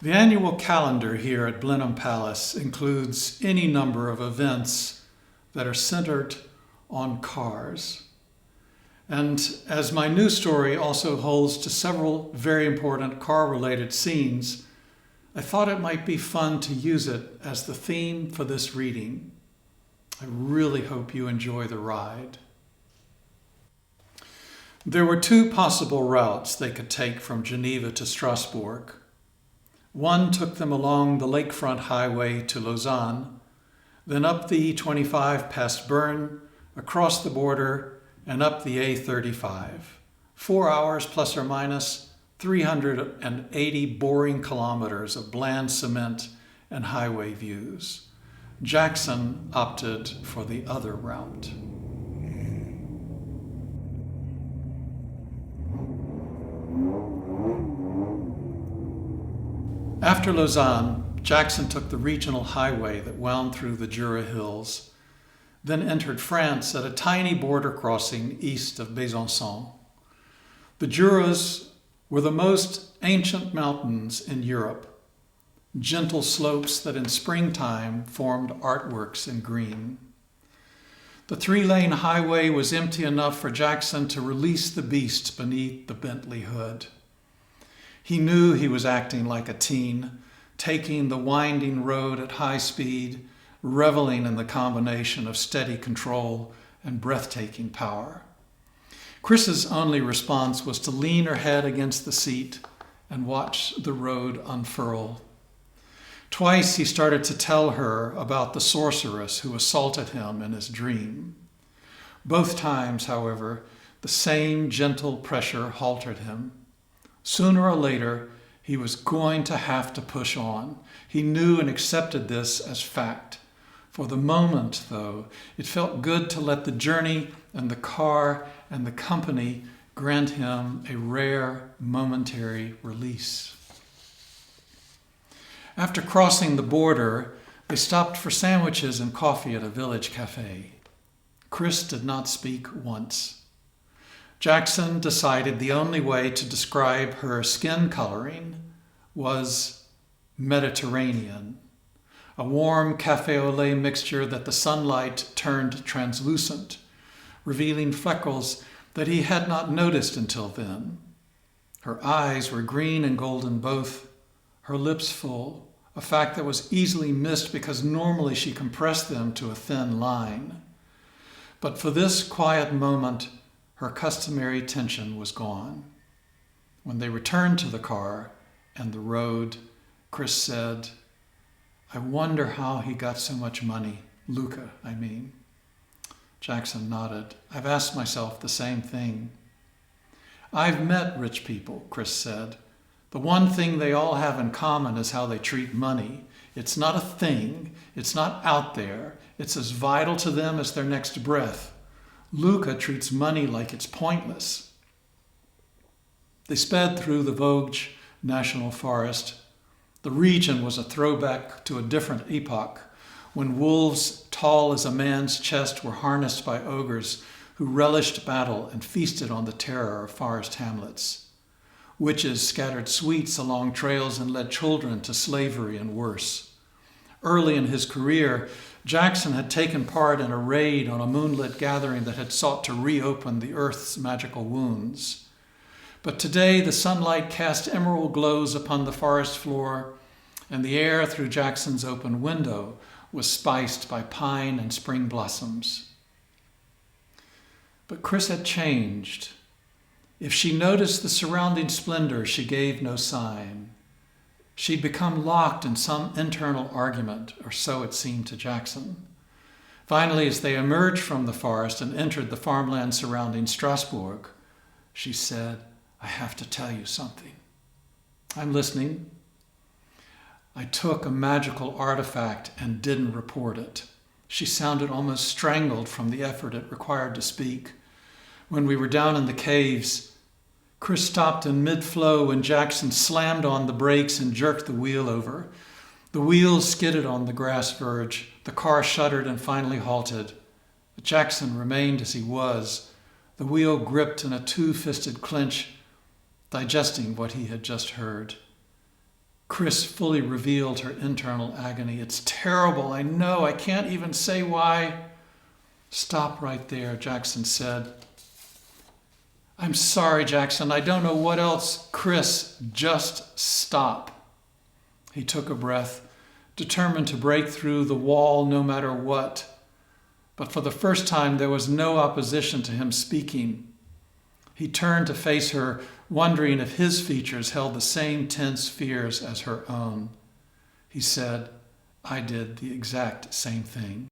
The annual calendar here at Blenheim Palace includes any number of events that are centered on cars. And as my news story also holds to several very important car-related scenes, I thought it might be fun to use it as the theme for this reading. I really hope you enjoy the ride. There were two possible routes they could take from Geneva to Strasbourg. One took them along the lakefront highway to Lausanne, then up the E25 past Bern, across the border, and up the A35. 4 hours plus or minus 380 boring kilometers of bland cement and highway views. Jackson opted for the other route. After Lausanne, Jackson took the regional highway that wound through the Jura Hills, then entered France at a tiny border crossing east of Besançon. The Juras were the most ancient mountains in Europe, gentle slopes that in springtime formed artworks in green. The 3-lane highway was empty enough for Jackson to release the beast beneath the Bentley hood. He knew he was acting like a teen, taking the winding road at high speed, reveling in the combination of steady control and breathtaking power. Chris's only response was to lean her head against the seat and watch the road unfurl. Twice he started to tell her about the sorceress who assaulted him in his dream. Both times, however, the same gentle pressure halted him. Sooner or later, he was going to have to push on. He knew and accepted this as fact. For the moment, though, it felt good to let the journey and the car and the company grant him a rare momentary release. After crossing the border, they stopped for sandwiches and coffee at a village cafe. Chris did not speak once. Jackson decided the only way to describe her skin coloring was Mediterranean, a warm cafe au lait mixture that the sunlight turned translucent, revealing freckles that he had not noticed until then. Her eyes were green and golden both, her lips full, a fact that was easily missed because normally she compressed them to a thin line. But for this quiet moment, her customary tension was gone. When they returned to the car and the road, Chris said, "I wonder how he got so much money. Luca, I mean." Jackson nodded. "I've asked myself the same thing." "I've met rich people," Chris said. "The one thing they all have in common is how they treat money. It's not a thing. It's not out there. It's as vital to them as their next breath. Luca treats money like it's pointless." They sped through the Vosges National Forest. The region was a throwback to a different epoch, when wolves tall as a man's chest were harnessed by ogres who relished battle and feasted on the terror of forest hamlets. Witches scattered sweets along trails and led children to slavery and worse. Early in his career, Jackson had taken part in a raid on a moonlit gathering that had sought to reopen the earth's magical wounds. But today the sunlight cast emerald glows upon the forest floor, and the air through Jackson's open window was spiced by pine and spring blossoms. But Chris had changed. If she noticed the surrounding splendor, she gave no sign. She'd become locked in some internal argument, or so it seemed to Jackson. Finally, as they emerged from the forest and entered the farmland surrounding Strasbourg, she said, "I have to tell you something." "I'm listening." "I took a magical artifact and didn't report it." She sounded almost strangled from the effort it required to speak. "When we were down in the caves," Chris stopped in mid-flow when Jackson slammed on the brakes and jerked the wheel over. The wheels skidded on the grass verge. The car shuddered and finally halted. But Jackson remained as he was, the wheel gripped in a two-fisted clinch, digesting what he had just heard. Chris fully revealed her internal agony. It's terrible, I know. I can't even say why. Stop right there, Jackson said. I'm sorry, Jackson. I don't know what else. Chris, just stop. He took a breath, determined to break through the wall no matter what. But for the first time, there was no opposition to him speaking. He turned to face her, wondering if his features held the same tense fears as her own. He said, I did the exact same thing.